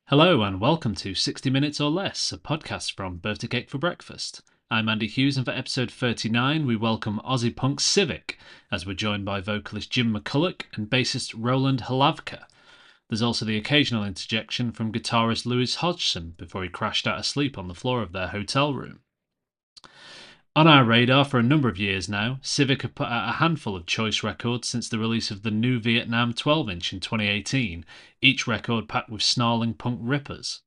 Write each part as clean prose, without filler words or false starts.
Hello and welcome to 60 Minutes or Less, a podcast from Birthday Cake for Breakfast. I'm Andy Hughes, and for episode 39 we welcome Aussie punk CIVIC, as we're joined by vocalist Jim McCulloch and bassist Roland Halavka. There's also the occasional interjection from guitarist Lewis Hodgson before he crashed out of sleep on the floor of their hotel room. On our radar for a number of years now, CIVIC have put out a handful of choice records since the release of the New Vietnam 12-inch in 2018, each record packed with snarling punk rippers.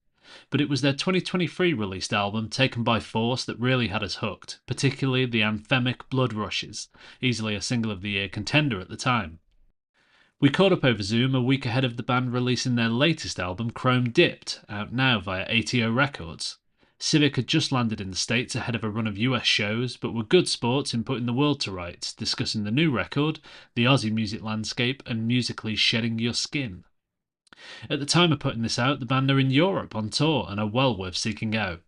But it was their 2023 released album, Taken by Force, that really had us hooked, particularly the anthemic Blood Rushes, easily a Single of the Year contender at the time. We caught up over Zoom a week ahead of the band releasing their latest album, Chrome Dipped, out now via ATO Records. CIVIC had just landed in the States ahead of a run of US shows, but were good sports in putting the world to rights, discussing the new record, the Aussie music landscape, and musically shedding your skin. At the time of putting this out, the band are in Europe on tour and are well worth seeking out.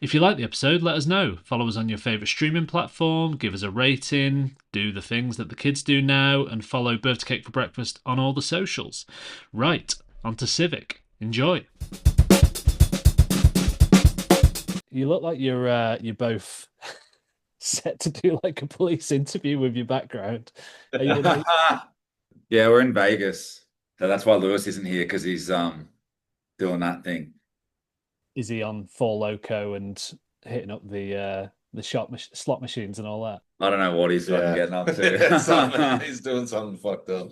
If you like the episode, let us know. Follow us on your favourite streaming platform, give us a rating, do the things that the kids do now, and follow Birthday Cake for Breakfast on all the socials. Right, on to CIVIC. Enjoy. You look like you're both set to do like a police interview with your background. Are you in Yeah, we're in Vegas. So that's why Lewis isn't here because he's doing that thing. Is he on Four Loco and hitting up the slot machines and all that? I don't know what he's fucking getting up to. He's doing something fucked up.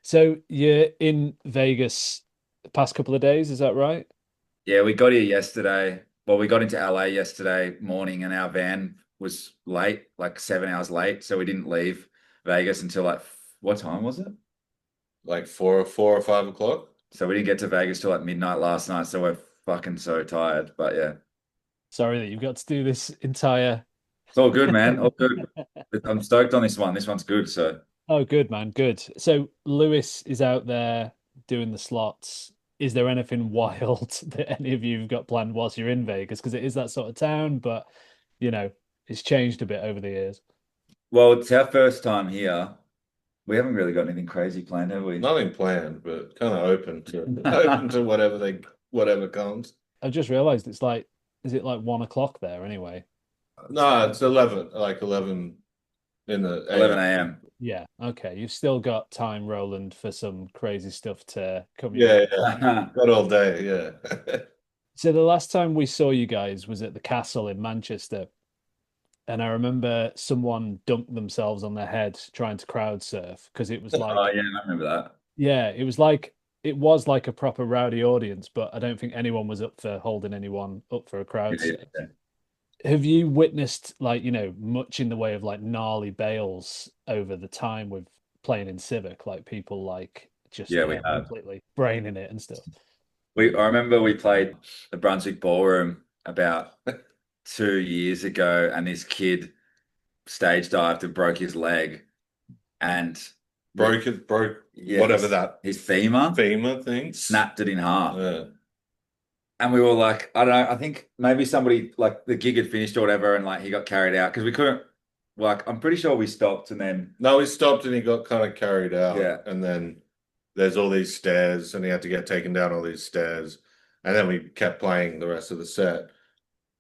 So you're in Vegas the past couple of days, is that right? Yeah, we got here yesterday. Well, we got into LA yesterday morning and our van was late, like 7 hours late. So we didn't leave Vegas until like, what time was it? Like four or 5 o'clock. So we didn't get to Vegas till like midnight last night. So we're fucking so tired. But yeah, Sorry that you've got to do this entire. it's all good, man. All good. I'm stoked on this one. This one's good. So Oh, good man, good. So Lewis is out there doing the slots. Is there anything wild that any of you have got planned whilst you're in Vegas? Because it is that sort of town, but you know, it's changed a bit over the years. well, it's our first time here. We haven't really got anything crazy planned, have we? Nothing planned, but kind of open to whatever comes. I've just realized it's like, is it like 1 o'clock there anyway? No, it's 11 in the 11 a.m. Yeah, okay. You've still got time, Roland, for some crazy stuff to come your Yeah, way. yeah. Got all day, yeah. So the last time we saw you guys was at the Castle in Manchester, and I remember someone dunked themselves on their head trying to crowd surf because it was like, Oh yeah, I remember that. yeah, it was like a proper rowdy audience, but I don't think anyone was up for holding anyone up for a crowd Yeah, yeah, surf. yeah. Have you witnessed like, much in the way of like gnarly bails over the time with playing in Civic, like people like just Yeah, we have. completely braining it and stuff? I remember we played the Brunswick Ballroom about 2 years ago, and this kid stage dived and broke his leg, and Broke yeah, whatever that his femur FEMA thing. snapped it in half. Yeah. And we were like, I don't know, I think maybe somebody like the gig had finished or whatever, and like he got carried out because we couldn't. Like, I'm pretty sure we stopped, and then No, he stopped and he got kind of carried out. Yeah. And then there's all these stairs and he had to get taken down all these stairs. And then we kept playing the rest of the set.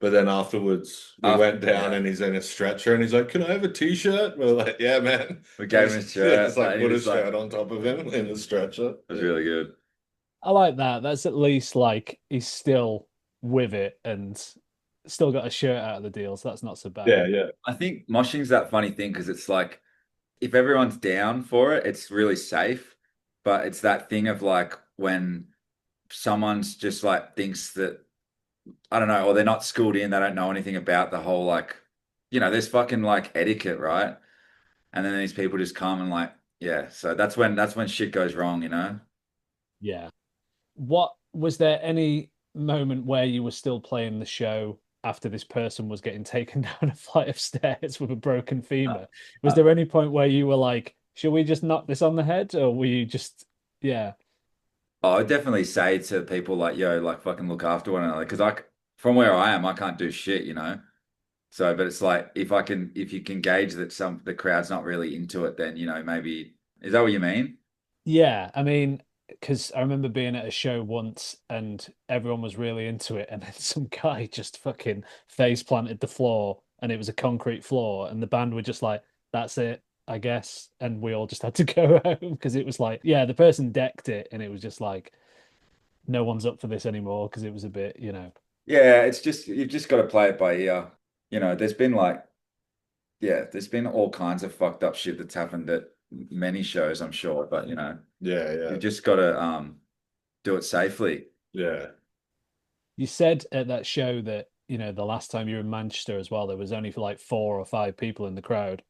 But then afterwards we went down and he's in a stretcher and he's like, "Can I have a t-shirt?" We're like, "Yeah, man." we gave him a shirt. It's like and he put a was like, shirt on top of him in the stretcher. it was really good. I like that. That's at least like he's still with it and still got a shirt out of the deal, so that's not so bad. Yeah, yeah. I think moshing's that funny thing because it's like if everyone's down for it, it's really safe. But it's that thing of like when someone's just like thinks that I don't know, or they're not schooled in, they don't know anything about the whole like, there's fucking like etiquette, right? And then these people just come and like, yeah. So that's when shit goes wrong. Yeah. What was there any moment where you were still playing the show after this person was getting taken down a flight of stairs with a broken femur? Was there any point where you were like, should we just knock this on the head? Or were you just, yeah. Oh, I definitely say to people like, yo, like fucking look after one another. Cause from where I am, I can't do shit. So, but it's like, if you can gauge that the crowd's not really into it, then, maybe, is that what you mean? Yeah. I mean, because I remember being at a show once and everyone was really into it, and then some guy just fucking face planted the floor, and it was a concrete floor, and the band were just like, "That's it, I guess," and we all just had to go home because it was like, yeah, the person decked it, and it was just like, no one's up for this anymore because it was a bit, Yeah, it's just you've just got to play it by ear. There's been like, yeah, there's been all kinds of fucked up shit that's happened at many shows, I'm sure, but Yeah, you've just got to do it safely. yeah. You said at that show that, the last time you were in Manchester as well, there was only like 4 or 5 people in the crowd.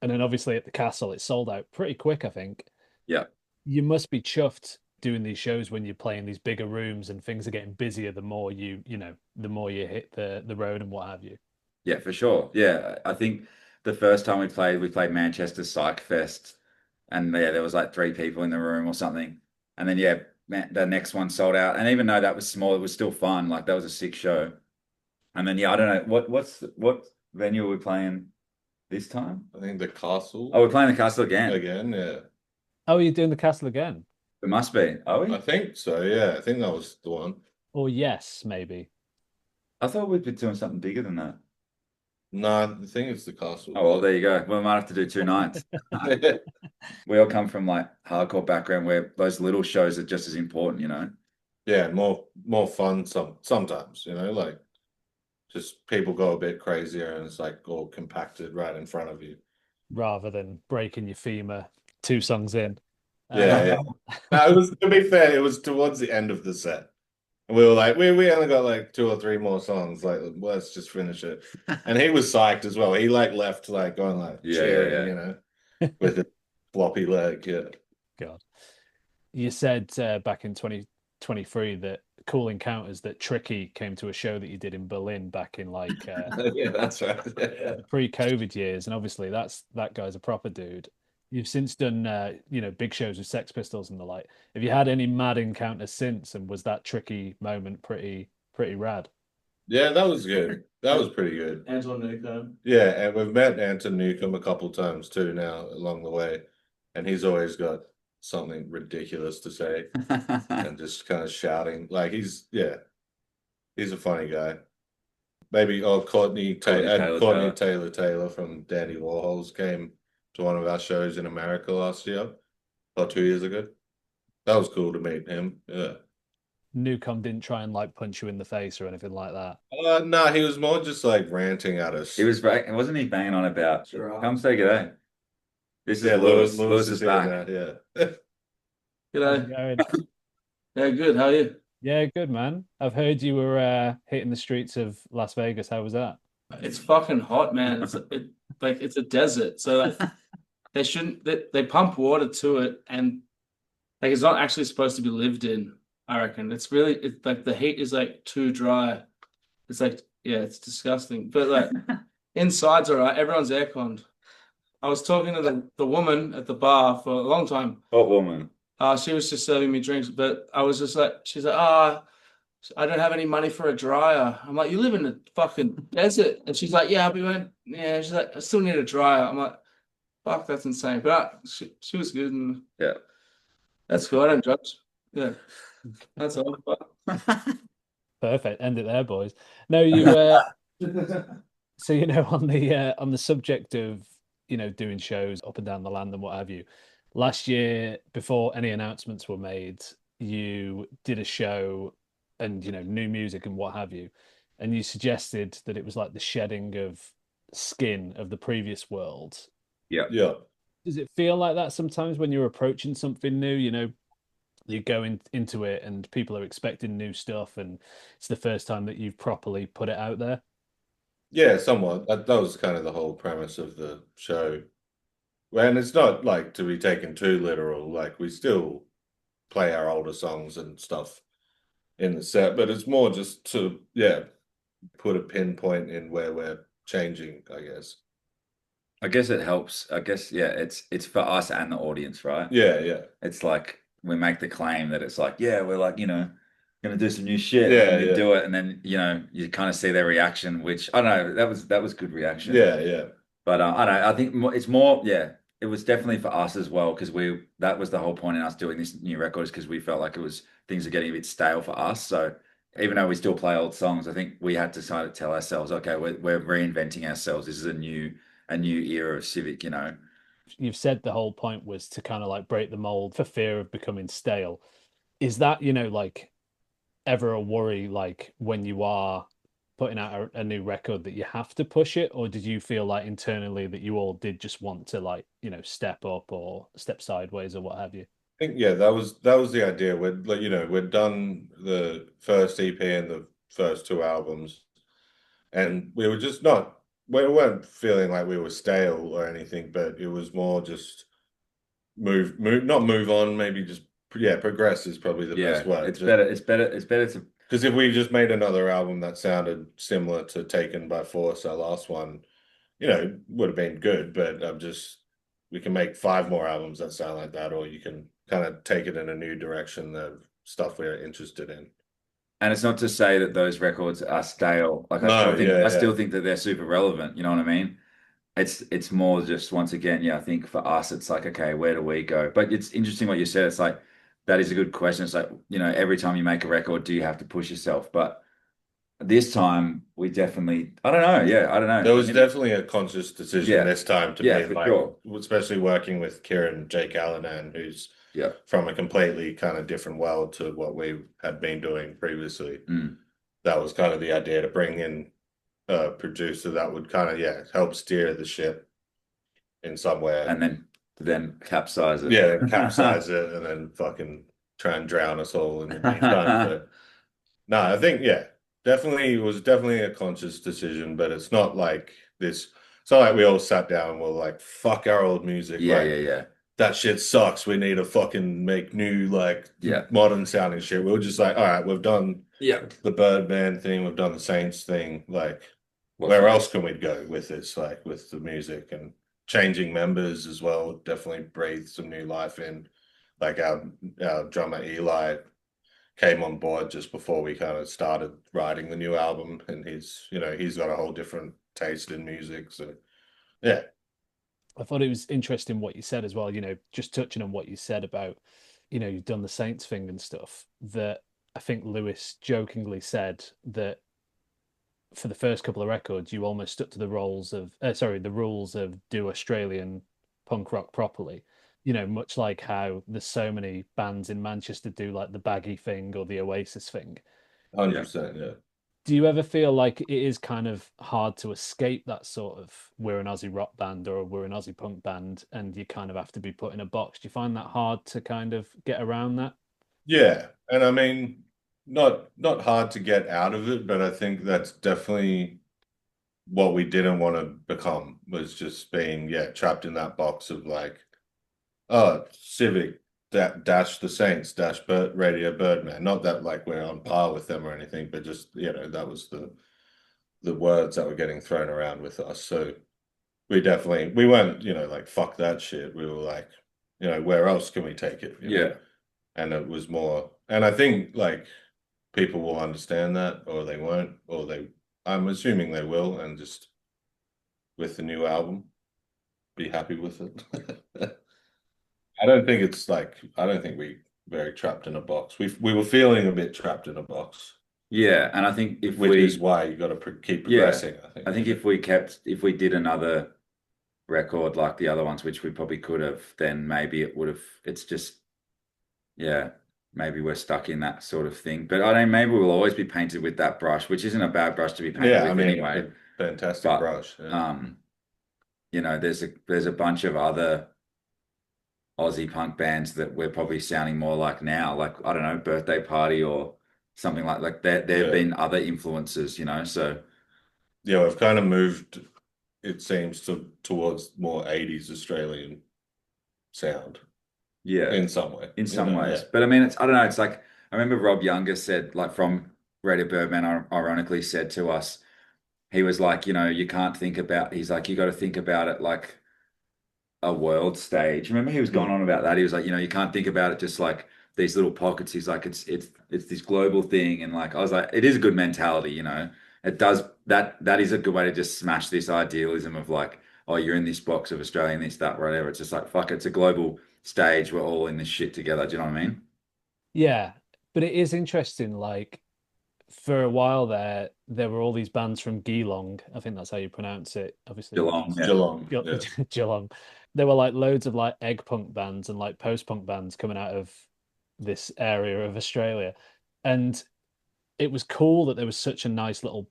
And then obviously at the castle, it sold out pretty quick, I think. Yeah. You must be chuffed doing these shows when you're playing these bigger rooms and things are getting busier the more the more you hit the road and what have you. Yeah, for sure. Yeah, I think the first time we played Manchester Psych Fest, and yeah, there was like 3 people in the room or something. And then yeah, man, the next one sold out. And even though that was small, it was still fun. Like that was a sick show. And then yeah, I don't know what venue are we playing this time? I think the castle Oh, we're playing the Castle again. again. Yeah, Oh, you're doing the castle again? It must be. Are we? I think so. Yeah, I think that was the one. Or yes, maybe. I thought we'd be doing something bigger than that. No, I think it's the castle. Oh well, there you go. We might have to do 2 nights. We all come from like hardcore background where those little shows are just as important. Yeah, more fun sometimes, like just people go a bit crazier and it's like all compacted right in front of you. Rather than breaking your femur 2 songs in. Yeah. No, it was, to be fair, it was towards the end of the set. And we were like, we only got like 2 or 3 more songs. Like, let's just finish it. And he was psyched as well. He like left like going like cheering, with a floppy leg. Yeah. God. You said back in 2023 that Cool Encounters, that Tricky came to a show that you did in Berlin back in like Yeah, that's right. Yeah. pre-COVID years, and obviously that guy's a proper dude. You've since done big shows with Sex Pistols and the like. Have you had any mad encounters since, and was that Tricky moment pretty rad? Yeah, that was good. That was pretty good. Anton Newcomb. Yeah, and we've met Anton Newcomb a couple times too now along the way, and he's always got something ridiculous to say and just kind of shouting. Like he's a funny guy. Maybe Courtney Taylor from Dandy Warhols came to one of our shows in America last year or 2 years ago. That was cool to meet him. Yeah. Newcomb didn't try and like punch you in the face or anything like that. No, he was more just like ranting at us. Wasn't he banging on about Sure. come say g'day? This is Lewis. Lewis is back. Yeah. G'day. Yeah, good. How are you? Yeah, good man. I've heard you were hitting the streets of Las Vegas. How was that? It's fucking hot, man. It's a desert. So like, they pump water to it, and like it's not actually supposed to be lived in, I reckon. It's like the heat is like too dry. It's like, yeah, it's disgusting. But like inside's all right. Everyone's airconned. I was talking to the woman at the bar for a long time. Hot woman. She was just serving me drinks, but I was just like, she's like, I don't have any money for a dryer. I'm like, you live in the fucking desert. And she's like, yeah, yeah, she's like, I still need a dryer. I'm like, fuck, that's insane. But she was good. And yeah, that's cool. I don't judge. Yeah, that's all. Perfect. End it there, boys. No, you. So on the subject of doing shows up and down the land and what have you, last year before any announcements were made, you did a show and new music and what have you, and you suggested that it was like the shedding of skin of the previous world. Yeah. Does it feel like that sometimes when you're approaching something new? You go into it and people are expecting new stuff, and it's the first time that you've properly put it out there. Yeah, somewhat. That was kind of the whole premise of the show. And it's not like to be taken too literal. Like we still play our older songs and stuff in the set, but it's more just to put a pinpoint in where we're changing, I guess. I guess it helps. I guess it's for us and the audience, right? Yeah. It's like we make the claim that it's like, yeah, we're like, gonna do some new shit. Yeah, and you do it, and then you kind of see their reaction, which I don't know, that was good reaction. Yeah. But I don't know, I think it's more, it was definitely for us as well, because that was the whole point in us doing this new record, is because we felt like things are getting a bit stale for us. So even though we still play old songs, I think we had to kind of tell ourselves, okay, we're reinventing ourselves. This is a new era of Civic, you know. You've said the whole point was to kind of like break the mold for fear of becoming stale. Is that, like ever a worry, like when you are putting out a new record, that you have to push it, or did you feel like internally that you all did just want to, like, step up or step sideways or what have you? I think that was the idea. We'd done the first EP and the first two albums, and we were just not we weren't feeling like we were stale or anything, but it was more just not move on, maybe just progress is probably the best word. It's better to, because if we just made another album that sounded similar to Taken by Force, our last one, would have been good, but we can make 5 more albums that sound like that, or you can kind of take it in a new direction of stuff we're interested in. and it's not to say that those records are stale. Like I still think that they're super relevant. You know what I mean? It's more just, once again, yeah, I think for us it's like, okay, where do we go? But it's interesting what you said. It's like, that is a good question. It's like, every time you make a record, do you have to push yourself? But this time we definitely, I don't know. Yeah, I don't know. There was definitely a conscious decision this time to be like, sure. Especially working with Kieran Jake Allanan, who's from a completely kind of different world to what we had been doing previously. That was kind of the idea, to bring in a producer that would kind of help steer the ship in some way, and then capsize it. Yeah, capsize it, and then fucking try and drown us all in the meantime. But no, I think definitely, it was definitely a conscious decision, but it's not like this. It's not like we all sat down and were like, "Fuck our old music." Yeah. That shit sucks. We need to fucking make new, modern sounding shit. We were just like, all right, we've done the Birdman thing, we've done the Saints thing. Like, where else can we go with this? Like, with the music, and changing members as well, definitely breathed some new life in. Like our drummer Eli came on board just before we kind of started writing the new album, and he's got a whole different taste in music. So yeah. I thought it was interesting what you said as well, just touching on what you said about, you've done the Saints thing and stuff, that I think Lewis jokingly said that for the first couple of records, you almost stuck to the rules of do Australian punk rock properly. Much like how there's so many bands in Manchester do like the Baggy thing or the Oasis thing. 100%, yeah. Do you ever feel like it is kind of hard to escape that sort of, we're an Aussie rock band or we're an Aussie punk band, and you kind of have to be put in a box? Do you find that hard to kind of get around that? Yeah, and I mean, not hard to get out of it, but I think that's definitely what we didn't want to become, was just being trapped in that box of like, oh, Civic dash the Saints dash Radio Birdman. Not that like we're on par with them or anything, but just that was the words that were getting thrown around with us. So we weren't like, fuck that shit. We were like, where else can we take it? Yeah. And it was more, and I think like people will understand that, or they won't, or I'm assuming they will, and just with the new album, be happy with it. I don't think we very trapped in a box. We were feeling a bit trapped in a box. Yeah, and I think which is why you got to keep progressing. I think if we did another record like the other ones, which we probably could have, then maybe it would have. It's just, maybe we're stuck in that sort of thing. But I don't. Maybe we'll always be painted with that brush, which isn't a bad brush to be painted with anyway. Fantastic brush. Yeah. There's a bunch of other Aussie punk bands that we're probably sounding more like now, like, I don't know, Birthday Party or something like that. There have been other influences, so we've kind of moved, it seems, towards more 80s Australian sound. Yeah, in some way, ways. But I mean, I don't know. It's like, I remember Rob Younger said, like, from Radio Birdman, ironically said to us, he was like, you can't think about. He's like, you got to think about it like a world stage. Remember, he was going on about that. He was like, you can't think about it just like these little pockets. He's like, it's this global thing. And like, I was like, it is a good mentality. It does that is a good way to just smash this idealism of like, oh, you're in this box of Australian, this, that, whatever. It's just like, fuck, it's a global stage. We're all in this shit together. Do you know what I mean? Yeah, but it is interesting. Like for a while there were all these bands from Geelong. I think that's how you pronounce it. Obviously, Geelong, yeah. Geelong. Yeah. Geelong. There were like loads of like egg punk bands and like post punk bands coming out of this area of Australia, and it was cool that there was such a nice little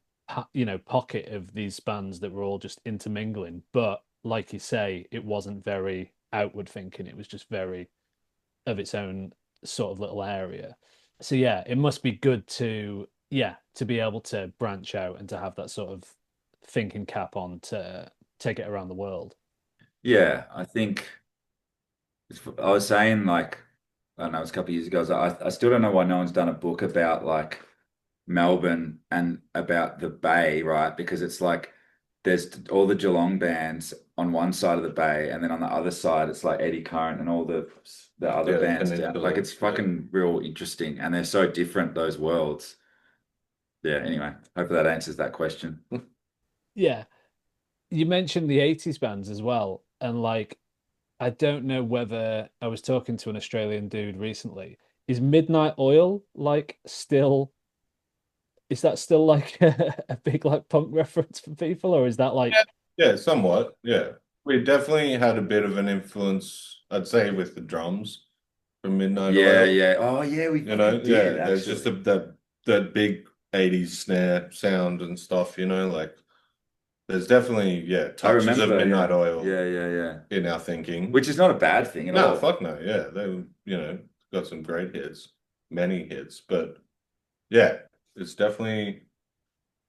pocket of these bands that were all just intermingling. But like you say, it wasn't very outward thinking. It was just very of its own sort of little area. So yeah, it must be good to be able to branch out and to have that sort of thinking cap on to take it around the world. Yeah, I think I was saying like I don't know, it was a couple of years ago. I still don't know why no one's done a book about like Melbourne and about the Bay, right? Because it's like there's all the Geelong bands on one side of the Bay, and then on the other side it's like Eddie Current and all the other bands down. Like it's fucking real interesting, and they're so different those worlds. Yeah. Anyway, hopefully that answers that question. Yeah. You mentioned the 80s bands as well. And like, I don't know whether I was talking to an Australian dude recently. Is Midnight Oil like still, is that still like a big like punk reference for people? Or is that like, Yeah, somewhat. Yeah. We definitely had a bit of an influence, I'd say, with the drums from Midnight Yeah, Oil. yeah. Oh, yeah, we You know, did yeah, there's actually. just that big 80s snare sound and stuff, like there's definitely, yeah, I touches of remember, Midnight yeah. Oil Yeah, yeah, yeah. in our thinking. Which is not a bad thing at No, all. fuck no, yeah. They, got some great hits, many hits, but yeah, it's definitely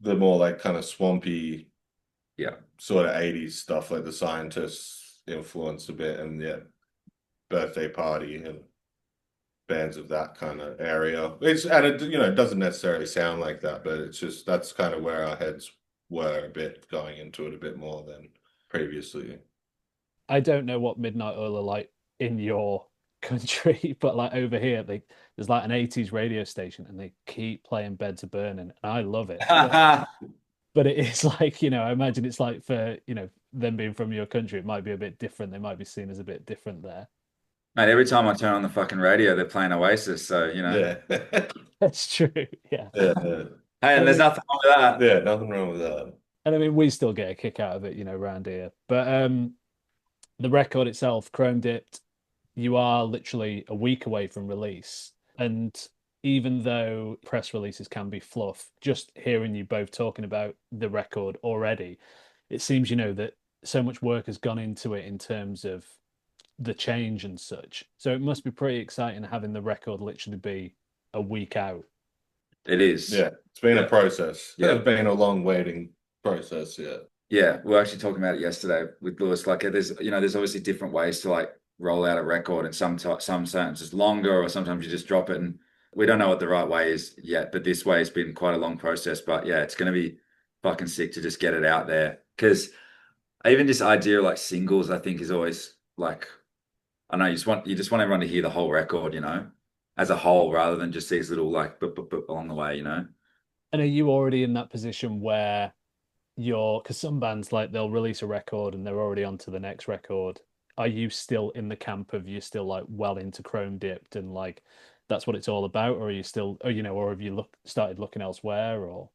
the more like kind of swampy, Yeah. sort of 80s stuff, like the Scientists influence a bit, and yeah, Birthday Party and bands of that kind of area. It doesn't necessarily sound like that, but it's just that's kind of where our heads were a bit going into it a bit more than previously. I don't know what Midnight Oil are like in your country, but like over here, there's like an 80s radio station and they keep playing Beds of Burning, and I love it. But it is like, I imagine it's like for, them being from your country, it might be a bit different. They might be seen as a bit different there. Mate, every time I turn on the fucking radio, they're playing Oasis. So, Yeah. That's true. Yeah. Yeah. Hey, and there's nothing wrong with that. Yeah, nothing wrong with that. And I mean, we still get a kick out of it, around here. But the record itself, Chrome Dipped, you are literally a week away from release. And even though press releases can be fluff, just hearing you both talking about the record already, it seems, that so much work has gone into it in terms of the change and such. So it must be pretty exciting having the record literally be a week out. It is. Yeah, it's been a process. Yeah. It's been a long waiting process, yeah. Yeah, we were actually talking about it yesterday with Lewis. Like, there's obviously different ways to like roll out a record, and sometimes it's longer, or sometimes you just drop it. And we don't know what the right way is yet, but this way has been quite a long process. But yeah, it's going to be fucking sick to just get it out there, because even this idea of like singles, I think, is always like, I know you just want everyone to hear the whole record, as a whole, rather than just these little like boop along the way. And are you already in that position where because some bands like they'll release a record and they're already on to the next record? Are you still in the camp of you're still like well into Chrome Dipped and like that's what it's all about, or are you still, or have you started looking elsewhere, or?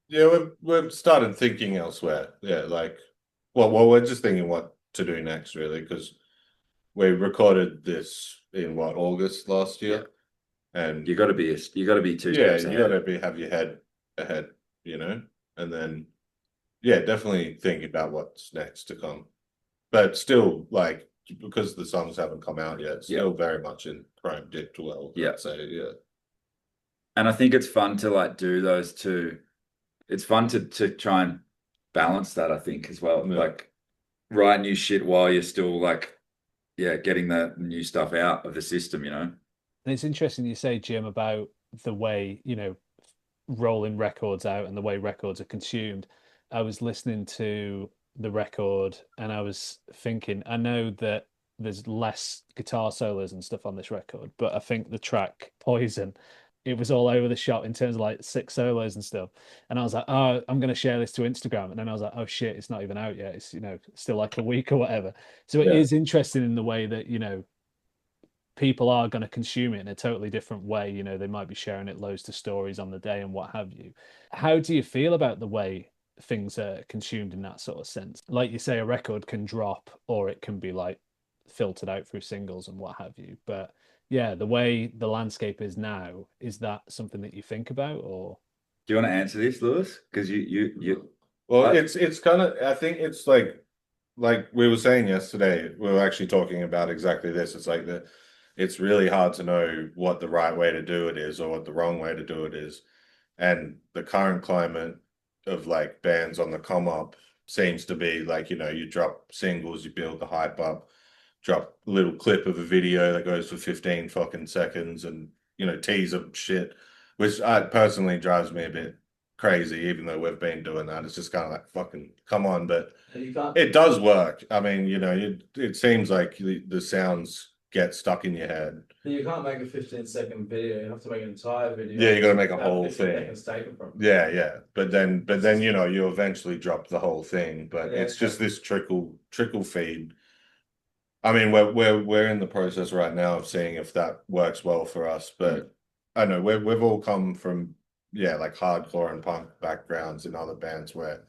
Yeah, we've started thinking elsewhere. Yeah, like, well, we're just thinking what to do next, really, because we recorded this in August last year, and You got to be 2 steps ahead. You got to have your head ahead, and then definitely thinking about what's next to come, but still like because the songs haven't come out yet, still very much in Chrome Dipped well. Yeah. I'd say, yeah. And I think it's fun to like do those two. It's fun to try and balance that, I think, as well. Yeah. Like write new shit while you're still like, getting the new stuff out of the system. And it's interesting you say, Jim, about the way, rolling records out and the way records are consumed. I was listening to the record and I was thinking, I know that there's less guitar solos and stuff on this record, but I think the track Poison, it was all over the shop in terms of like 6 solos and stuff. And I was like, oh, I'm going to share this to Instagram. And then I was like, oh shit, it's not even out yet. It's, still like a week or whatever. So it is interesting in the way that, people are going to consume it in a totally different way. They might be sharing it loads to stories on the day and what have you. How do you feel about the way things are consumed in that sort of sense? Like you say, a record can drop or it can be like filtered out through singles and what have you. But yeah, the way the landscape is now, is that something that you think about, or? Do you want to answer this, Lewis? Because you. Well, it's kind of, I think it's like we were saying yesterday, we were actually talking about exactly this. It's like it's really hard to know what the right way to do it is or what the wrong way to do it is. And the current climate of like bands on the come up seems to be like, you drop singles, you build the hype up, drop a little clip of a video that goes for 15 fucking seconds and, tease up shit, which personally drives me a bit crazy, even though we've been doing that. It's just kind of like, fucking come on. But it does work. I mean, it seems like the sounds get stuck in your head. You can't make a 15-second video. You have to make an entire video. Yeah, you got to make a whole thing. From yeah. But then you eventually drop the whole thing. But it's just this trickle feed. I mean, we're in the process right now of seeing if that works well for us. But I know we've all come from like hardcore and punk backgrounds in other bands where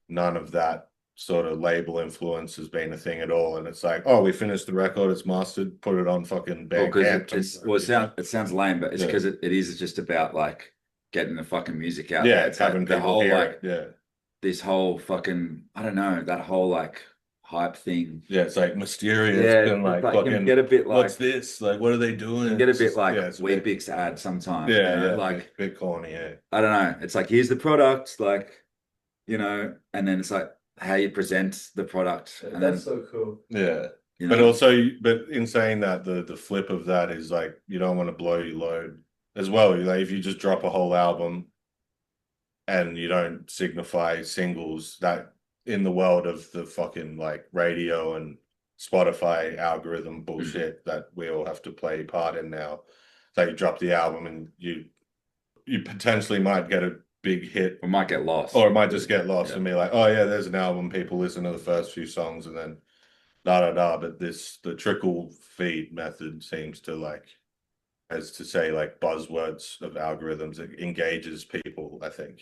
none of that sort of label influence has been a thing at all, and it's like, oh, we finished the record, it's mastered, put it on fucking Bandcamp. It sounds lame, but it's because it is just about like getting the fucking music out. Yeah, it's having the whole hear it. This whole fucking, I don't know, that whole like hype thing. Yeah, it's like mysterious and like fucking, get a bit like, what's this? Like, what are they doing? Get a bit like Weet-Bix ad sometimes. Like bit corny. Yeah, I don't know. It's like, here's the product, like, and then it's like how you present the product. And that's so cool. Yeah. But also, but in saying that, the flip of that is like, you don't want to blow your load as well. Like, if you just drop a whole album and you don't signify singles, that in the world of the fucking like radio and Spotify algorithm bullshit that we all have to play part in now, so you drop the album and you potentially might get a big hit, or might get lost, or it might just get lost and be like, oh yeah, there's an album, people listen to the first few songs and then but the trickle feed method seems to like, as to say, like buzzwords of algorithms, it engages people, I think,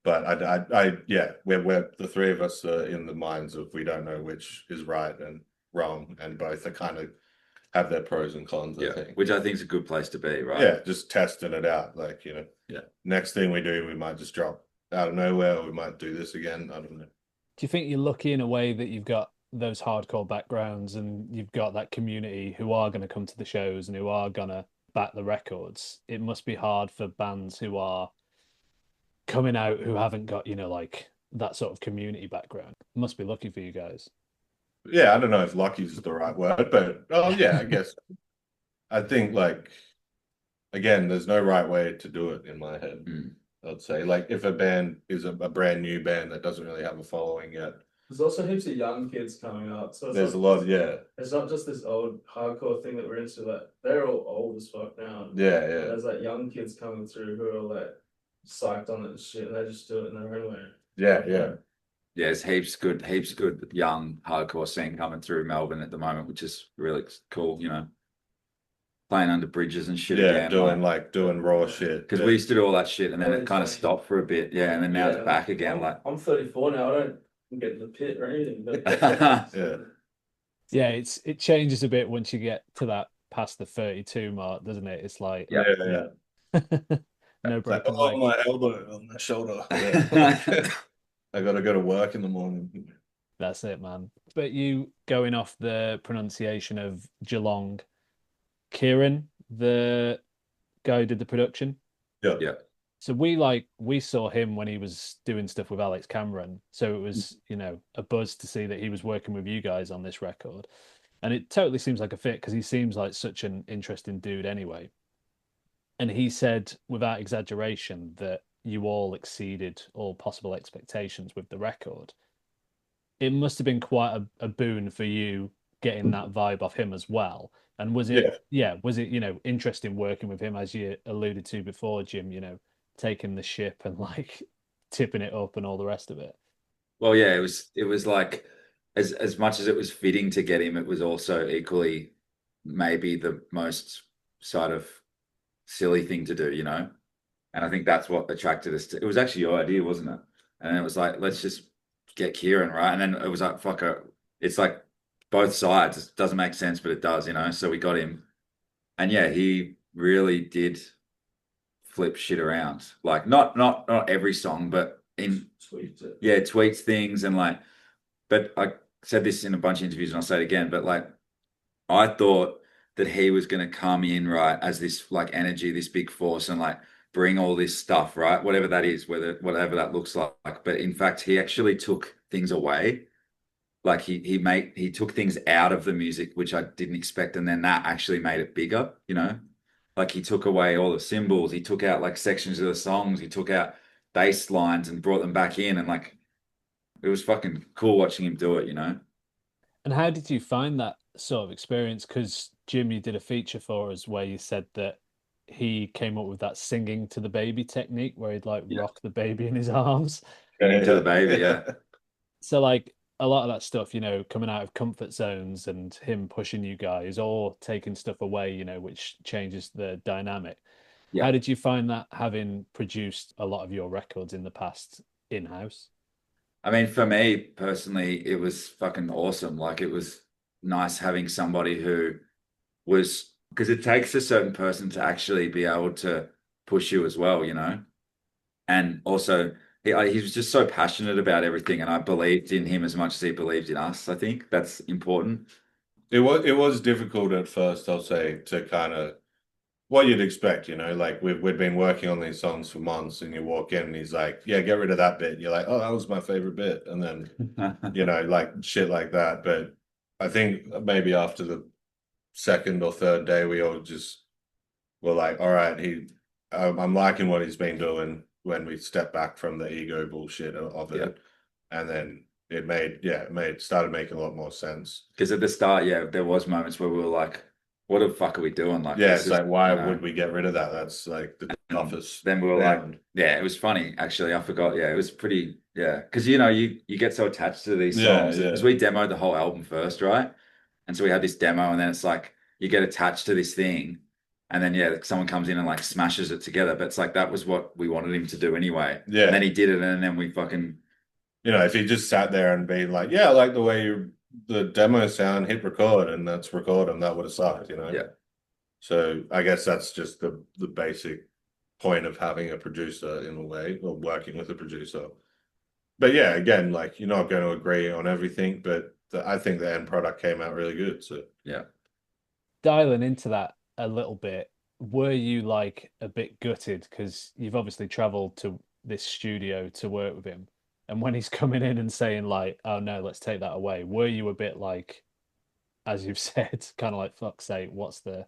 but we're the three of us are in the minds of, we don't know which is right and wrong, and both are kind of have their pros and cons, I think. Which I think is a good place to be, right? Yeah, just testing it out. Like, next thing we do, we might just drop out of nowhere, or we might do this again. I don't know. Do you think you're lucky in a way that you've got those hardcore backgrounds and you've got that community who are going to come to the shows and who are going to back the records? It must be hard for bands who are coming out who haven't got, like that sort of community background. It must be lucky for you guys. Yeah, I don't know if lucky is the right word, but I guess I think, like, again, there's no right way to do it in my head. I'd say, like, if a band is a brand new band that doesn't really have a following yet, there's also heaps of young kids coming up, so there's a lot. It's not just this old hardcore thing that we're into. Like, they're all old as fuck now. There's like young kids coming through who are like psyched on it and shit, and they just do it in their own way. Yeah, there's heaps good young hardcore scene coming through Melbourne at the moment, which is really cool, playing under bridges and shit again. Doing raw shit. Because we used to do all that shit and then it kind of stopped for a bit. Yeah, and then now it's back again. I'm 34 now, I don't get in the pit or anything. But it changes a bit once you get to that past the 32 mark, doesn't it? It's like no broken leg. My elbow on my shoulder. I gotta go to work in the morning. That's it, man. But you going off the pronunciation of Geelong, Kieran, the guy who did the production. Yeah. So we saw him when he was doing stuff with Alex Cameron. So it was, a buzz to see that he was working with you guys on this record. And it totally seems like a fit because he seems like such an interesting dude anyway. And he said, without exaggeration, that you all exceeded all possible expectations with the record. It must have been quite a boon for you getting that vibe off him as well. And was it interesting working with him, as you alluded to before, Jim, taking the ship and like tipping it up and all the rest of it? Well, yeah, it was like as much as it was fitting to get him, it was also equally maybe the most sort of silly thing to do, And I think that's what attracted us to it. Was actually your idea, wasn't it? And it was like, let's just get Kieran, right? And then it was like, fuck it. It's like both sides. It doesn't make sense, but it does, So we got him. And yeah, he really did flip shit around. Like not every song, but tweets things and like, but I said this in a bunch of interviews and I'll say it again, but like I thought that he was going to come in right as this like energy, this big force and like bring all this stuff, right? Whatever that is, whatever that looks like. But in fact, he actually took things away. Like he took things out of the music, which I didn't expect. And then that actually made it bigger, Like he took away all the cymbals, he took out like sections of the songs, he took out bass lines and brought them back in. And like, it was fucking cool watching him do it, And how did you find that sort of experience? Because Jim, you did a feature for us where you said that he came up with that singing to the baby technique where he'd like rock the baby in his arms. To the baby, yeah. So like a lot of that stuff, coming out of comfort zones and him pushing you guys or taking stuff away, which changes the dynamic. Yeah. How did you find that, having produced a lot of your records in the past in-house? I mean, for me personally, it was fucking awesome. Like it was nice having somebody who was, because it takes a certain person to actually be able to push you as well, And also he was just so passionate about everything, and I believed in him as much as he believed in us. I think that's important. It was difficult at first, I'll say, to kind of what you'd expect, like we'd been working on these songs for months and you walk in and he's like, yeah, get rid of that bit. You're like, oh, that was my favorite bit. And then, like shit like that. But I think maybe after the second or third day, we all just were like, all right, I'm liking what he's been doing when we step back from the ego bullshit of it. Yeah. And then it started making a lot more sense. Because at the start, there was moments where we were like, what the fuck are we doing? Like, it's like, why would we get rid of that? That's like the toughest. Then we were like, it was funny. Actually, I forgot. Yeah, it was pretty. Yeah, because you get so attached to these songs because we demoed the whole album first, right? And so we had this demo, and then it's like you get attached to this thing, and then someone comes in and like smashes it together. But it's like that was what we wanted him to do anyway. Yeah, and then he did it, and then we fucking. If he just sat there and be like, yeah, I like the way the demo sound, hit record, and that's record, and that would have sucked, Yeah. So I guess that's just the basic point of having a producer in a way, or working with a producer. But yeah, again, like you're not going to agree on everything, but I think the end product came out really good. So yeah. Dialing into that a little bit, were you like a bit gutted because you've obviously traveled to this studio to work with him? And when he's coming in and saying like, oh no, let's take that away, were you a bit like, as you've said, kind of like, fuck's sake, what's the...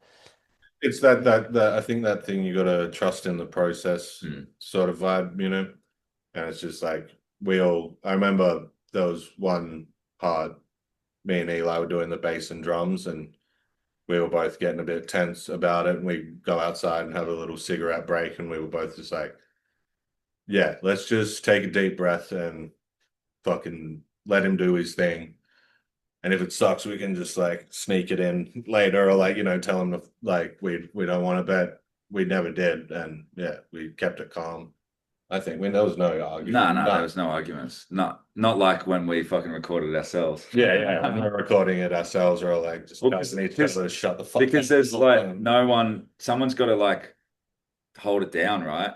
It's that I think that thing, you got to trust in the process sort of vibe, And it's just like, I remember there was one part, me and Eli were doing the bass and drums, and we were both getting a bit tense about it. And we go outside and have a little cigarette break, and we were both just like, yeah, let's just take a deep breath and fucking let him do his thing. And if it sucks, we can just like sneak it in later, or like, tell him like we don't want to bet. We never did. And yeah, we kept it calm. I think there was no argument. No, there was no arguments. Not like when we fucking recorded ourselves. Yeah. When we're recording it ourselves, or like just need to shut the fuck up. Because there's like someone's got to like hold it down, right?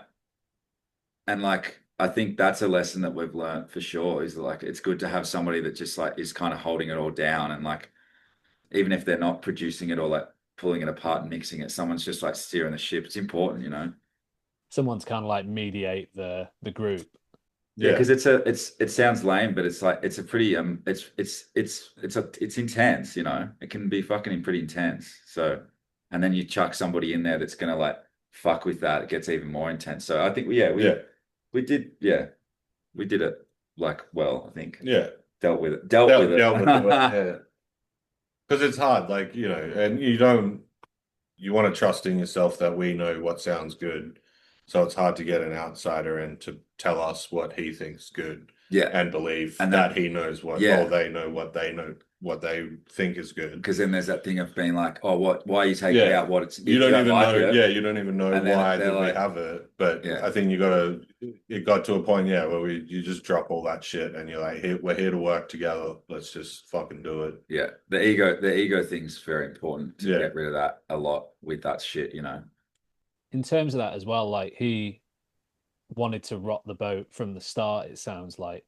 And like, I think that's a lesson that we've learned for sure, is like, it's good to have somebody that just like is kind of holding it all down. And like, even if they're not producing it or like pulling it apart and mixing it, someone's just like steering the ship. It's important, Someone's kind of like mediate the group. Yeah, because it sounds lame, but it's like, it's a pretty it's intense, It can be fucking pretty intense. So, and then you chuck somebody in there that's gonna like fuck with that, it gets even more intense. So I think we did it like well, I think. Yeah. Dealt with it. Yeah. because it's hard, like, you know, and you want to trust in yourself that we know what sounds good. So it's hard to get an outsider in to tell us what he thinks good and believe that he knows what, or they know what they think is good. Because then there's that thing of being like, oh, why are you taking out what it's, you don't even like know, it, you don't even know why did we have it. But I think it got to a point, where you just drop all that shit and you're like, we're here to work together. Let's just fucking do it. Yeah. The ego thing's very important to get rid of that a lot with that shit, you know. In terms of that as well, like he wanted to rock the boat from the start, it sounds like.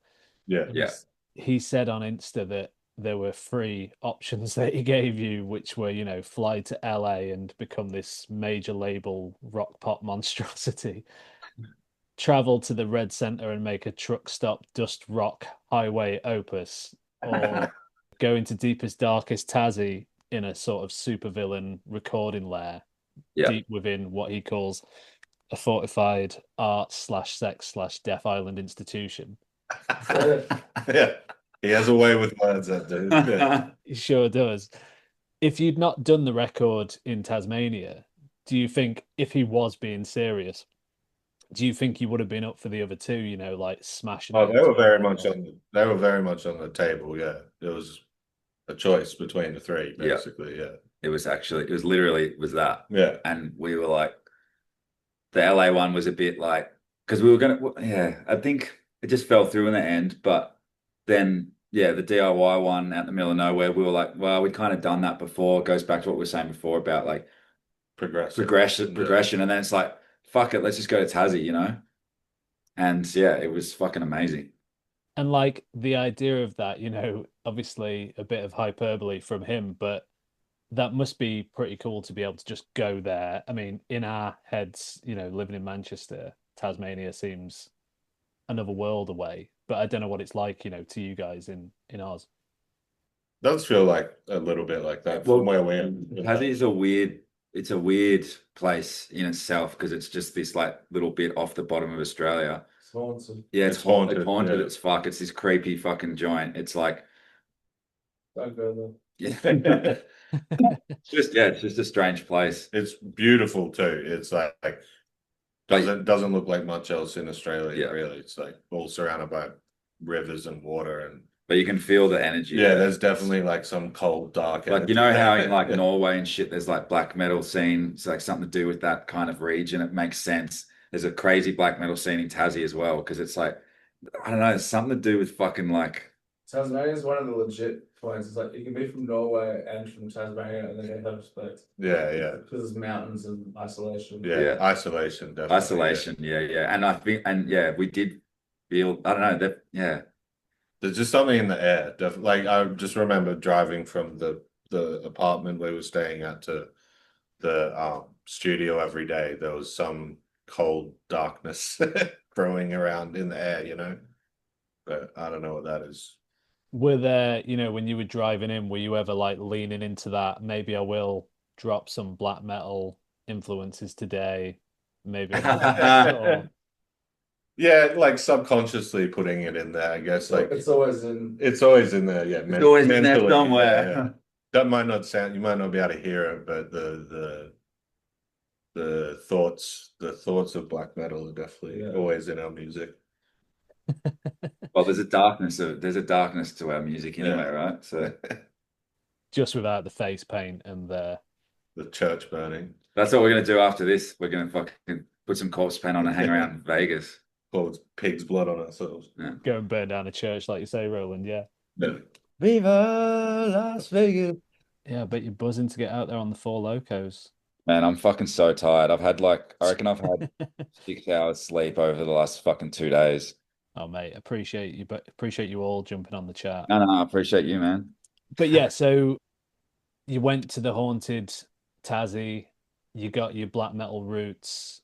He said on Insta that there were 3 options that he gave you, which were, you know, fly to LA and become this major label rock pop monstrosity, travel to the Red Center and make a truck stop dust rock highway opus, or go into deepest darkest Tassie in a sort of supervillain recording lair deep within what he calls a fortified art/sex/death island institution. He has a way with words, that dude. He sure does. If you'd not done the record in Tasmania, do you think, if he was being serious, do you think he would have been up for the other 2, you know, like smashing? Oh, they were very much on the table. Yeah, it was a choice between the 3, basically. It was literally that. Yeah. And we were like, the LA one was a bit like, because we were I think it just fell through in the end. But then, the DIY one out in the middle of nowhere, we were like, well, we'd kind of done that before. It goes back to what we were saying before about like progression. And then it's like, fuck it, let's just go to Tassie, you know? And it was fucking amazing. And like the idea of that, you know, obviously a bit of hyperbole from him, but that must be pretty cool to be able to just go there. I mean, in our heads, you know, living in Manchester, Tasmania seems another world away, but I don't know what it's like, you know, to you guys in Oz. Does feel like a little bit like that from where we're. Tassie is it's a weird place in itself, because it's just this like little bit off the bottom of Australia. It's haunted. Yeah, it's haunted. It's haunted. It's fuck. It's this creepy fucking joint. It's like, don't go there. Yeah. it's just a strange place. It's beautiful too. It's like doesn't look like much else in Australia, really. It's like all surrounded by rivers and water, but you can feel the energy. Yeah, there's definitely like some cold, dark energy. Like, you know how in like Norway and shit, there's like black metal scene. It's like something to do with that kind of region. It makes sense. There's a crazy black metal scene in Tassie as well, because it's like, I don't know, it's something to do with fucking like. Tasmania is one of the legit points. It's like you can be from Norway and from Tasmania and then get that respect. Yeah. Because there's mountains and isolation. Yeah. Isolation, definitely. Isolation, yeah. And I think, we did feel, I don't know, that, There's just something in the air. Like, I just remember driving from the apartment we were staying at to the studio every day. There was some cold darkness growing around in the air, you know? But I don't know what that is. Were there, you know, when you were driving in, were you ever like leaning into that? Maybe I will drop some black metal influences today. Maybe. Yeah, like subconsciously putting it in there, I guess. Like it's always in there. Yeah, it's always in there somewhere. Yeah. That might not sound. You might not be able to hear it, but the thoughts of black metal are definitely always in our music. Well, there's a darkness to our music anyway, right? So just without the face paint and the church burning. That's what we're gonna do after this. We're gonna fucking put some corpse paint on and hang around Vegas. Pour pig's blood on ourselves. Yeah. Go and burn down a church, like you say, Roland. Yeah. Viva Las Vegas. Yeah, I bet you're buzzing to get out there on the Four Locos. Man, I'm fucking so tired. I reckon I've had 6 hours sleep over the last fucking 2 days. Oh, mate, appreciate you all jumping on the chat. No, I appreciate you, man. But yeah, so you went to the haunted Tassie, you got your black metal roots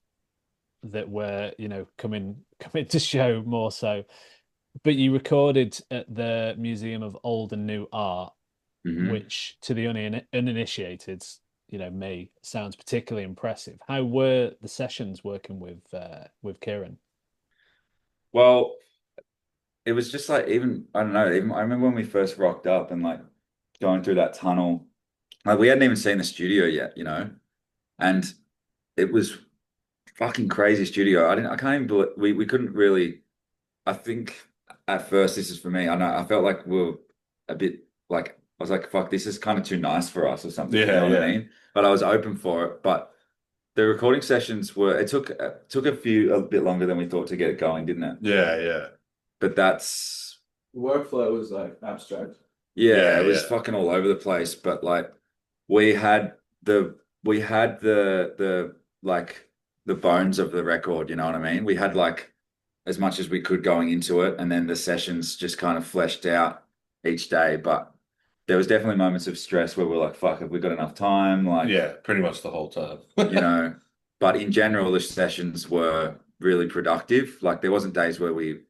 that were, you know, coming to show more so. But you recorded at the Museum of Old and New Art, which to the uninitiated, you know, me, sounds particularly impressive. How were the sessions working with Kieran? Well, it was just like, I don't know, I remember when we first rocked up and like going through that tunnel Like we hadn't even seen the studio yet, you know, and it was fucking crazy studio. I can't even believe we couldn't really. I think at first, this is for me. I know I felt like we were a bit like I was like, fuck, this is kind of too nice for us or something. You Yeah, know what I yeah. mean? But I was open for it. But the recording sessions were it took a bit longer than we thought to get it going, didn't it? Yeah, yeah. But that's Workflow was like abstract. yeah, Yeah, it was yeah. fucking all over the place. But like we had the like the bones of the record, you know what I mean? We had like as much as we could going into it, and then the sessions just kind of fleshed out each day. But there was definitely moments of stress where we're like, fuck, have we got enough time? Like, Yeah, pretty much the whole time. you know, but in general, the sessions were really productive. Like there wasn't days where we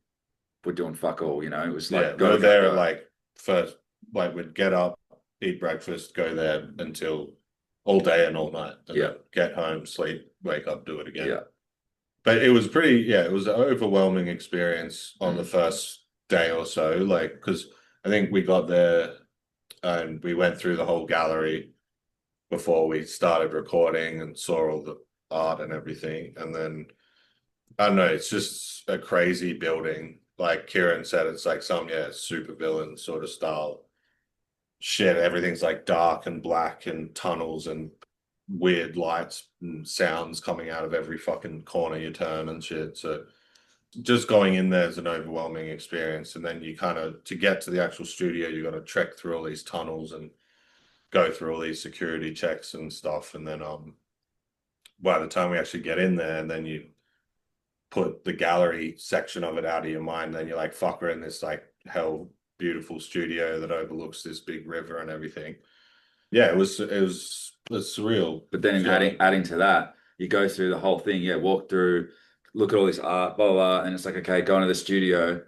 were doing fuck all, you know, it was Yeah, like we were go, go, there at go. like first, like we'd get up, eat breakfast, go there until all day and all night, and Yeah. then get home, sleep, wake up, do it again. Yeah. But it was pretty, yeah, it was an overwhelming experience on the Mm. first day or so, like, because I think we got there and we went through the whole gallery before we started recording and saw all the art and everything. And then, I don't know, it's just a crazy building. Like Kieran said, it's like some, yeah, super villain sort of style shit. Everything's like dark and black and tunnels and weird lights and sounds coming out of every fucking corner you turn and shit. So just going in there is an overwhelming experience. And then you kind of, to get to the actual studio, you got to trek through all these tunnels and go through all these security checks and stuff. And then by the time we actually get in there, and then you put the gallery section of it out of your mind, then you're like, fuck, we're in this like hell beautiful studio that overlooks this big river and everything. Yeah, it was surreal. But then adding to that, you go through the whole thing, yeah, walk through, look at all this art, blah, blah, blah, and it's like, okay, go into the studio,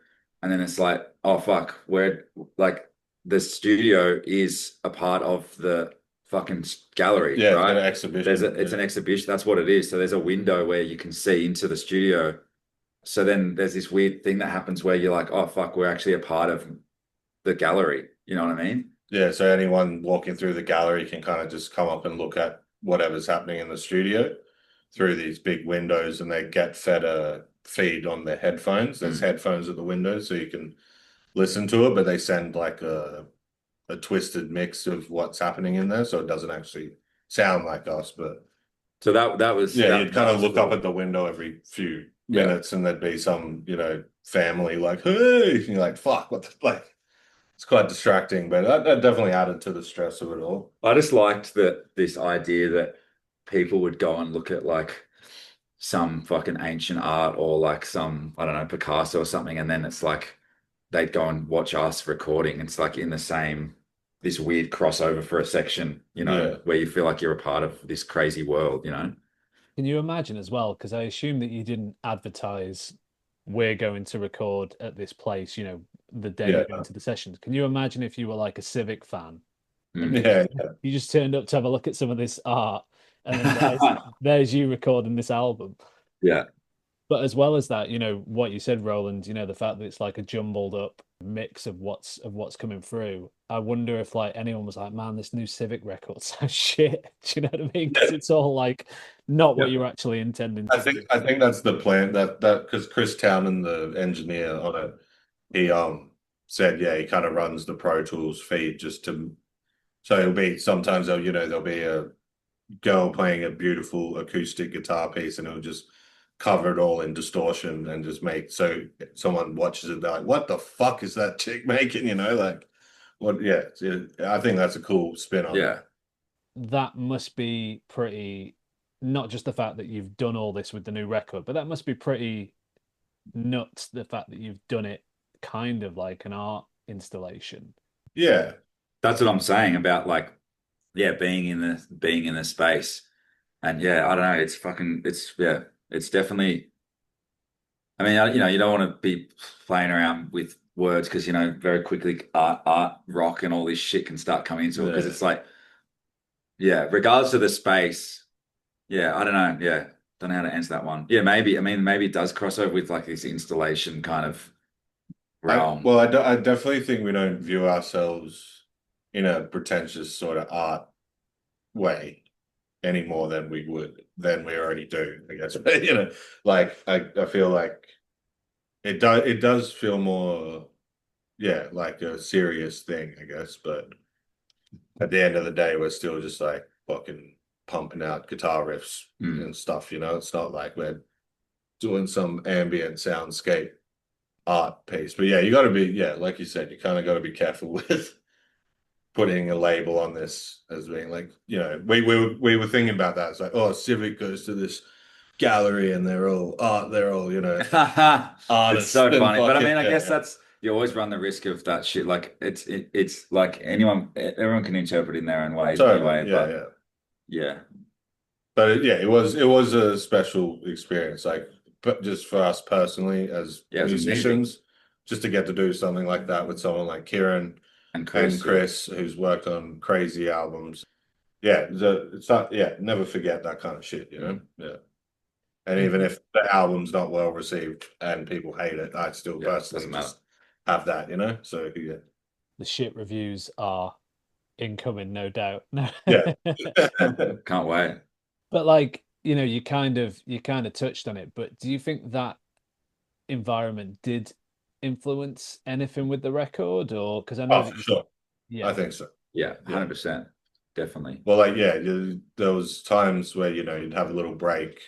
and then it's like, oh fuck, where like the studio is a part of the fucking gallery, Yeah, right? it's an exhibition. It's an exhibition, that's what it is. So there's a window where you can see into the studio. So then there's this weird thing that happens where you're like, oh fuck, we're actually a part of the gallery. You know what I mean? Yeah, so anyone walking through the gallery can kind of just come up and look at whatever's happening in the studio through these big windows, and they get fed a feed on their headphones. There's headphones at the window, so you can listen to it, but they send like a twisted mix of what's happening in there, so it doesn't actually sound like us. But so that was yeah, that, you'd kind of look cool. up at the window every few minutes, and there'd be some, you know, family like, hey, and you're like, fuck, what the, like. It's quite distracting, but that definitely added to the stress of it all. I just liked this idea that people would go and look at like some fucking ancient art or like some, I don't know, Picasso or something, and then it's like they'd go and watch us recording. It's like in the same this weird crossover for a section, you know, Yeah. where you feel like you're a part of this crazy world, you know. Can you imagine as well? Because I assume that you didn't advertise we're going to record at this place, you know, the day you're going to the sessions. Can you imagine if you were like a CIVIC fan and Yeah, you just turned up to have a look at some of this art, and then there's you recording this album? Yeah. But as well as that, you know, what you said, Roland, you know, the fact that it's like a jumbled up mix of what's coming through. I wonder if like anyone was like, man, this new CIVIC record sounds shit. Do you know what I mean? Because it's all like not what you're actually intending to do. I think that's the plan, that because Chris Townend, the engineer on it, he said, yeah, he kind of runs the Pro Tools feed just to, so it'll be sometimes there'll be a girl playing a beautiful acoustic guitar piece, and it'll just cover it all in distortion and just make, so someone watches it, they're like, what the fuck is that chick making, you know, like what? Yeah, I think that's a cool spin on it. That must be pretty, not just the fact that you've done all this with the new record, but that must be pretty nuts, the fact that you've done it kind of like an art installation. Yeah, That's what I'm saying about like, yeah, being in the space. And yeah, I don't know, it's definitely, I mean, you know, you don't want to be playing around with words because, you know, very quickly art, rock and all this shit can start coming into it because it's like, yeah, regardless of the space, yeah, I don't know, yeah, don't know how to answer that one. Yeah, maybe, I mean, maybe it does cross over with like this installation kind of realm. I definitely think we don't view ourselves in a pretentious sort of art way any more than we already do, I guess. But, you know, like I feel like it does feel more, yeah, like a serious thing, I guess. But at the end of the day, we're still just like fucking pumping out guitar riffs and stuff, you know. It's not like we're doing some ambient soundscape art piece. But yeah, you got to be, yeah, like you said, you kind of got to be careful with putting a label on this as being like, you know, we were thinking about that. It's like, oh, Civic goes to this gallery and they're all art, they're all, you know, artists. It's so funny. But I fucking, mean, I guess yeah. that's, you always run the risk of that shit. Like it's like everyone can interpret in their own ways Totally, anyway. yeah, But yeah. yeah. But yeah, it was a special experience, like, but just for us personally as Yeah, it was amazing. musicians, just to get to do something like that with someone like Kieran And and Chris, Chris, who's worked on crazy albums. Yeah, it's not, yeah, never forget that kind of shit, you know? Yeah. And even if the album's not well received and people hate it, I'd still personally doesn't matter. just have that, you know? So yeah. The shit reviews are incoming, no doubt. Yeah. Can't wait. But like, you know, you kind of touched on it, but do you think that environment did influence anything with the record? Or because I know Oh, that for sure. yeah, I think so. Yeah, 100%. Definitely. Well, like, yeah, there was times where, you know, you'd have a little break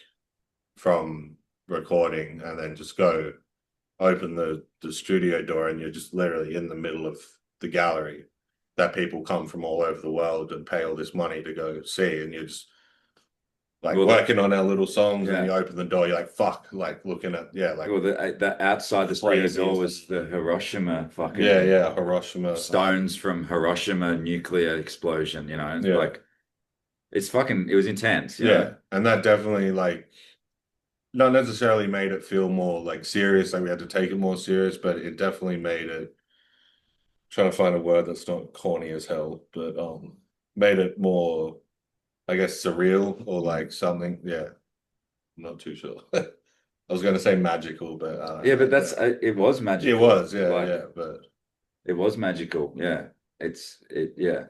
from recording and then just go open the studio door and you're just literally in the middle of the gallery that people come from all over the world and pay all this money to go see, and you're just like working on our little songs, and you open the door, you're like, fuck, like looking at, yeah, like, well, the outside the studio door was the Hiroshima fucking Hiroshima stones from Hiroshima nuclear explosion, you know. Yeah. Like it's fucking, it was intense. You yeah know? And that definitely, like, not necessarily made it feel more like serious, like we had to take it more serious, but it definitely made it, trying to find a word that's not corny as hell, but made it more, I guess, surreal or like something. Yeah, I'm not too sure. I was going to say magical, but yeah, but that's it was magical. It was, yeah, like, yeah, but it was magical. Yeah, yeah,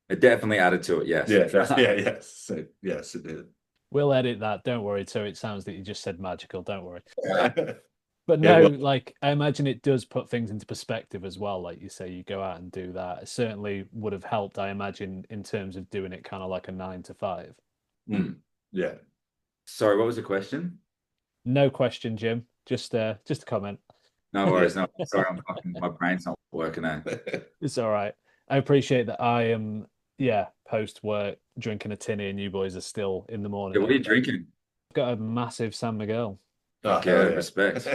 it definitely added to it. Yes, yes, it did. we'll edit that. Don't worry. So it sounds that you just said magical. Don't worry. But no, like I imagine it does put things into perspective as well. Like you say, you go out and do that. It certainly would have helped, I imagine, in terms of doing it kind of like a 9 to 5. Yeah. Sorry, what was the question? No question, Jim. Just a comment. No worries. No, sorry, my brain's not working now. It's all right. I appreciate that. I am, post work drinking a tinny, and you boys are still in the morning. Yeah, what are you drinking? I've got a massive San Miguel. Yeah, respect.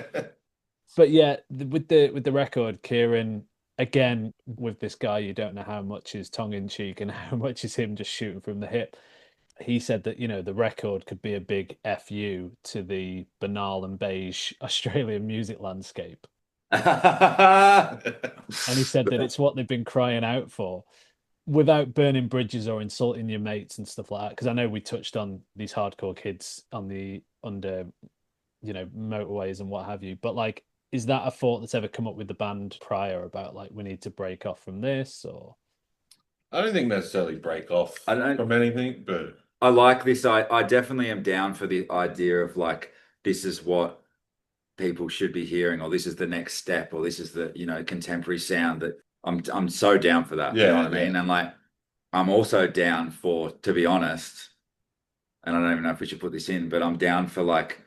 But yeah, with the record, Kieran, again, with this guy, you don't know how much is tongue in cheek and how much is him just shooting from the hip. He said that, you know, the record could be a big FU to the banal and beige Australian music landscape. And he said that it's what they've been crying out for, without burning bridges or insulting your mates and stuff like that. Because I know we touched on these hardcore kids under motorways and what have you, but like, is that a thought that's ever come up with the band prior about like we need to break off from this? Or I don't think necessarily break off from anything, but I like this. I definitely am down for the idea of like, this is what people should be hearing, or this is the next step, or this is the, you know, contemporary sound. That I'm so down for that. You know what I mean? And like, I'm also down for, to be honest, and I don't even know if we should put this in, but I'm down for like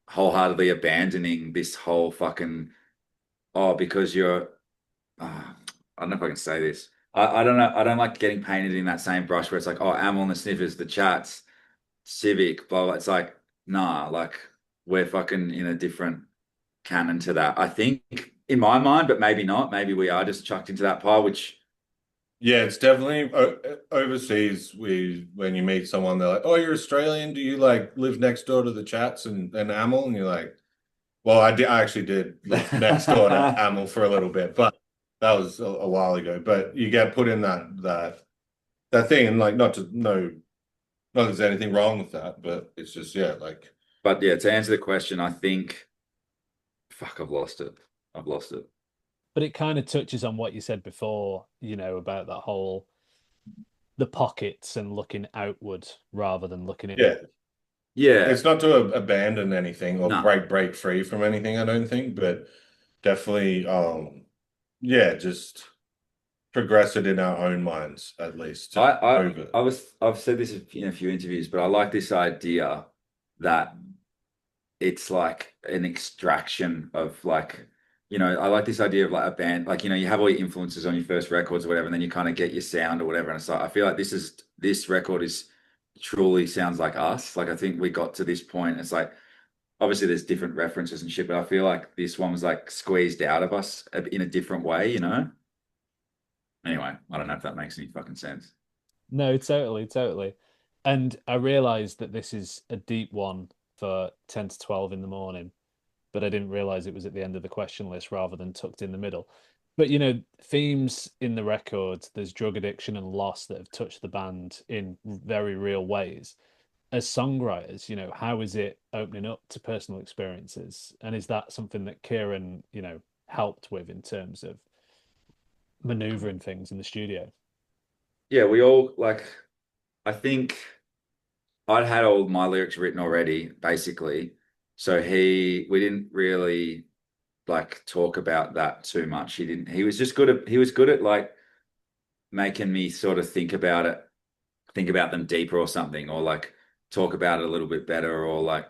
wholeheartedly abandoning this whole fucking, because you're I don't know if I can say this. I don't know. I don't like getting painted in that same brush where it's like, Amel and the Sniffers, the Chats, Civic, blah, blah. It's like, nah, like we're fucking in a different canon to that, I think, in my mind, but maybe not. Maybe we are just chucked into that pile, which. Yeah, it's definitely overseas. When you meet someone, they're like, "Oh, you're Australian? Do you like live next door to the Chats and Amel?" And you're like, "Well, I actually did live next door to Amel for a little bit, but that was a while ago." But you get put in that thing, and like, not that there's anything wrong with that, but it's just, like. But yeah, to answer the question, I think, fuck, I've lost it. But it kind of touches on what you said before, you know, about that whole the pockets and looking outward rather than looking in. Yeah. Yeah. It's not to abandon anything or No. break free from anything, I don't think, but definitely, yeah, just progress it in our own minds at least. I've said this in a few interviews, but I like this idea that it's like an extraction of like, I like this idea of like a band, like, you have all your influences on your first records or whatever, and then you kind of get your sound or whatever. And it's like, I feel like this record is truly sounds like us. Like, I think we got to this point. It's like, obviously there's different references and shit, but I feel like this one was like squeezed out of us in a different way, Anyway, I don't know if that makes any fucking sense. No, totally. And I realized that this is a deep one for 10 to 12 in the morning, but I didn't realize it was at the end of the question list rather than tucked in the middle. But themes in the record, there's drug addiction and loss that have touched the band in very real ways. As songwriters, how is it opening up to personal experiences? And is that something that Kieran, helped with in terms of maneuvering things in the studio? Yeah, we all like, I think I'd had all my lyrics written already, basically. So we didn't really like talk about that too much. He was just good at like making me sort of think about them deeper or something, or like talk about it a little bit better, or like,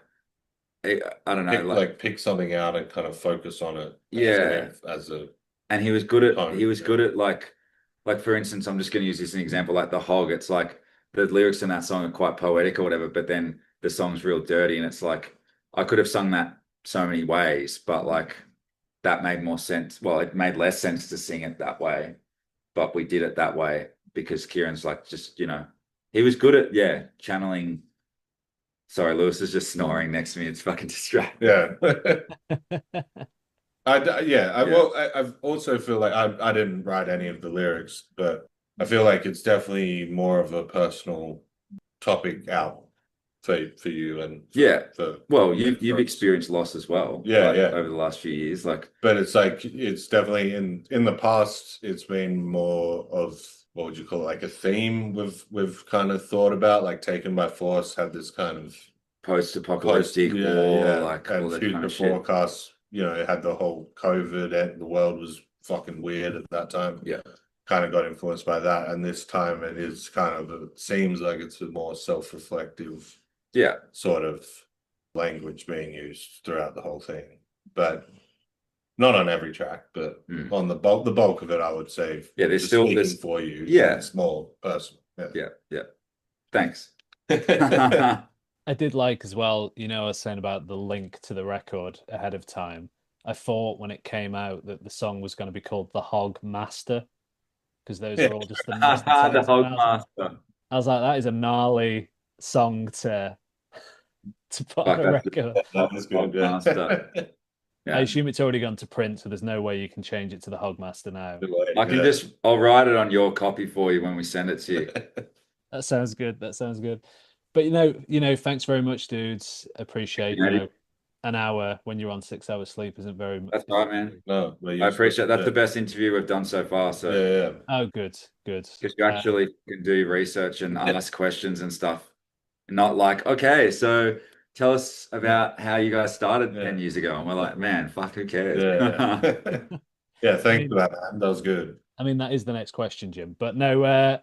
I don't know, pick something out and kind of focus on it. Yeah. And he was good at like for instance, I'm just going to use this as an example, like The Hog. It's like the lyrics in that song are quite poetic or whatever, but then the song's real dirty, and it's like I could have sung that so many ways, but like that made more sense. Well, it made less sense to sing it that way, but we did it that way because Kieran's like, just, he was good at channeling. Sorry, Lewis is just snoring next to me. It's fucking distracting. Yeah. Well, I also feel like I didn't write any of the lyrics, but I feel like it's definitely more of a personal topic out for you and you've experienced loss as well. Over the last few years, like, but it's like it's definitely in the past. It's been more of, what would you call it, like a theme we've kind of thought about, like Taken by Force had this kind of post-apocalyptic war, like all and that future kind of shit. forecasts. It had the whole COVID and the world was fucking weird at that time. Yeah. Kind of got influenced by that. And this time it is it seems like it's a more self-reflective sort of language being used throughout the whole thing. But not on every track, but on the bulk of it, I would say. Yeah, there's still this for you. Yeah. It's more personal. Yeah. Thanks. I did like as well, I was saying about the link to the record ahead of time. I thought when it came out that the song was going to be called The Hog Master, because those are all just the The Hog Master. I was like, that is a gnarly song to put on a record. That was good, Master. Yeah. I assume it's already gone to print, so there's no way you can change it to the Hog Master now. I'll write it on your copy for you when we send it to you. That sounds good. But thanks very much, dudes. Appreciate an hour when you're on 6 hours sleep isn't very much. That's right, man. No, I appreciate that's the best interview we've done so far. So yeah. Oh, good. Because you actually can do research and ask questions and stuff. Not like, okay, so tell us about how you guys started 10 years ago. And we're like, man, fuck, who cares? Yeah, thanks for that, man. That was good. I mean, that is the next question, Jim. But no,